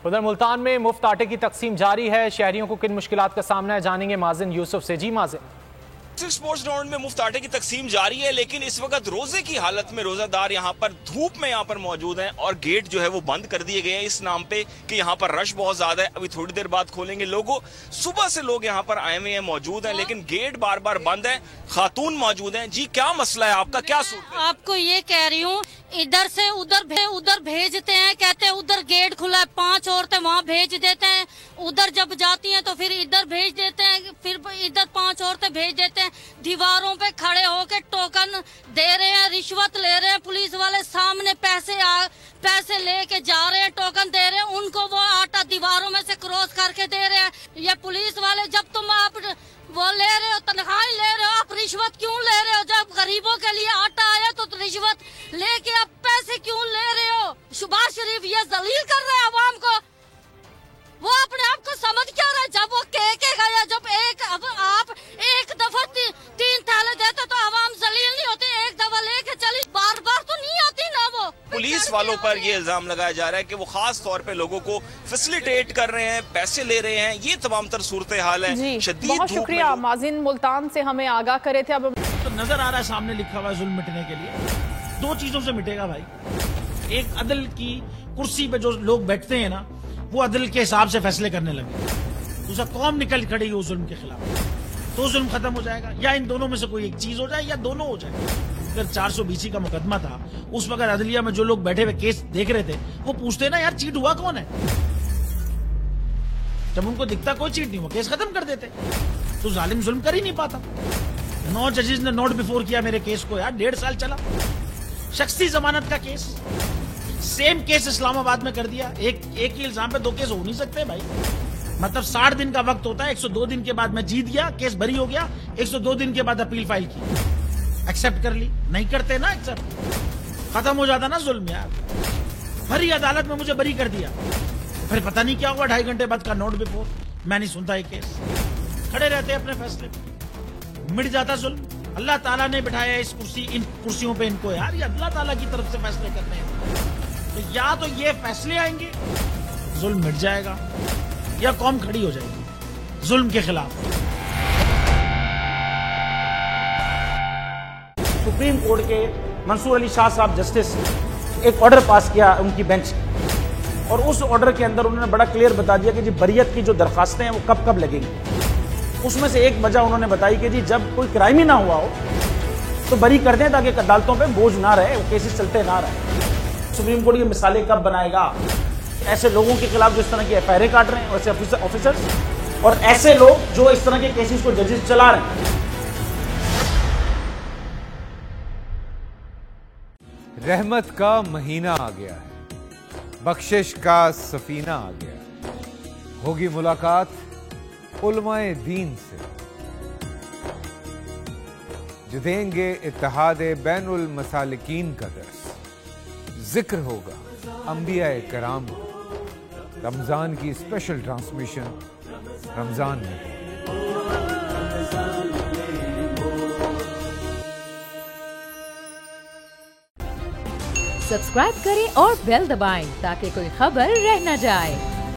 उधर मुल्तान में मुफ्त आटे की तकसीम जारी है। शहरियों को किन मुश्किलात का सामना है, जानेंगे माजिन यूसुफ से। जी माजिन। स्पोर्ट्स ग्राउंड में मुफ्त आटे की तकसीम जारी है, लेकिन इस वक्त रोजे की हालत में रोजादार यहाँ पर धूप में यहाँ पर मौजूद हैं और गेट जो है वो बंद कर दिए गए हैं इस नाम पे कि यहाँ पर रश बहुत ज्यादा है। अभी थोड़ी देर बाद खोलेंगे। लोगों सुबह से लोग यहाँ पर आए हुए हैं, मौजूद हैं, लेकिन गेट बार बार बंद है। खातून मौजूद हैं। जी क्या मसला है आपका, क्या सूरत है? आपको ये कह रही हूँ, इधर से उधर भेजते हैं, कहते हैं उधर गेट खुला है, 5 औरतें वहाँ भेज देते हैं। उधर जब जाती हैं तो फिर इधर भेज देते हैं, फिर इधर 5 औरतें भेज देते हैं। दीवारों पे खड़े होके टोकन दे रहे हैं, रिश्वत ले रहे हैं। पुलिस वाले सामने पैसे लेके जा रहे हैं, टोकन दे रहे हैं, उनको वो आटा दीवारों में से क्रॉस करके दे रहे हैं। ये पुलिस वाले, जब तुम आप वो ले रहे हो, तनख्वाही ले रहे हो, आप रिश्वत क्यों ले रहे हो? जब गरीबों के लिए आटा आया तो रिश्वत लेके आप पैसे क्यों ले रहे हो? शहबाज शरीफ ये जलील कर रहे हैं आवाम को। वो अपने आप को समझ क्या रहे? जब वो कह के गया, जब आप एक दफा 3 थैले देते तो आवाम जलील नहीं होती, एक दफा लेके चली, बार बार तो नहीं आती ना। वो पुलिस वालों पर ये इल्जाम लगाया जा रहा है कि वो खास तौर पे लोगों को फैसिलिटेट कर रहे हैं, पैसे ले रहे हैं। ये तमाम तर सूरत हाल है। शदीद बहुत शुक्रिया माजिन मुल्तान से हमें आगाह करे थे। अब तो नजर आ रहा है सामने लिखा हुआ है जुल्म मिटने के लिए 2 चीजों से मिटेगा भाई। एक, अदल की कुर्सी पे जो लोग बैठते हैं ना, वो अदल के हिसाब से फैसले करने लगे। दूसरा, कौम निकल खड़ी हो जुल्म के खिलाफ, तो जुल्म खत्म हो जाएगा। या इन दोनों में से कोई एक चीज हो जाए या दोनों हो जाए। अगर 420 का मुकदमा था, उस वक्त अदलिया में जो लोग बैठे हुए केस देख रहे थे, वो पूछते ना यार चीट हुआ कौन है। जब उनको दिखता कोई चीट नहीं हुआ, केस खत्म कर देते। तो जालिम जुल्म कर ही नहीं पाता। 9 जजेस ने नोट बिफोर किया मेरे केस को यार, 1.5 साल चला। शख्सी जमानत का केस, सेम केस इस्लामाबाद में कर दिया। एक ही इल्जाम पे 2 केस हो नहीं सकते भाई। मतलब 60 दिन का वक्त होता है। 102 दिन के बाद मैं जीत गया, केस बरी हो गया। 102 दिन के बाद अपील फाइल की, एक्सेप्ट कर ली। नहीं करते ना एक्सेप्ट, खत्म हो जाता ना जुल्म यार। भरी अदालत में मुझे बरी कर दिया, फिर पता नहीं क्या हुआ, 2.5 घंटे बाद का नोट बिफोर। मैं नहीं सुनता ये केस, खड़े रहते अपने फैसले पे, मिट जाता जुल्म। अल्लाह ताला ने बिठाया इन कुर्सियों पे इनको यार, ये अल्लाह ताला की तरफ से फैसले करने हैं। तो या तो ये फैसले आएंगे, जुल्म मिट जाएगा, या कौम खड़ी हो जाएगी जुल्म के खिलाफ। सुप्रीम कोर्ट के मंसूर अली शाह साहब जस्टिस एक ऑर्डर पास किया उनकी बेंच, और उस ऑर्डर के अंदर उन्होंने बड़ा क्लियर बता दिया कि जी बरियत की जो दरखास्तें हैं वो कब कब लगेंगी। उसमें से एक वजह उन्होंने बताई कि जी जब कोई क्राइम ही ना हुआ हो तो बरी कर दें, ताकि अदालतों पे बोझ ना रहे, वो केसेस चलते ना रहे। सुप्रीम कोर्ट की मिसालें कब बनाएगा ऐसे लोगों के खिलाफ जो इस तरह की एफआईआर काट रहे हैं, ऐसे ऑफिसर्स, और ऐसे लोग जो इस तरह के केसेस को जजेस चला रहे हैं। रहमत का महीना आ गया है, बख्शिश का सफीना आ गया। होगी मुलाकात उलमाए दीन से, जो देंगे इत्तेहादे बैनुल मसालिकीन का दर्स। जिक्र होगा अंबियाए कराम का। रमजान की स्पेशल ट्रांसमिशन रमजान में। सब्सक्राइब करें और बेल दबाएं ताकि कोई खबर रह न जाए।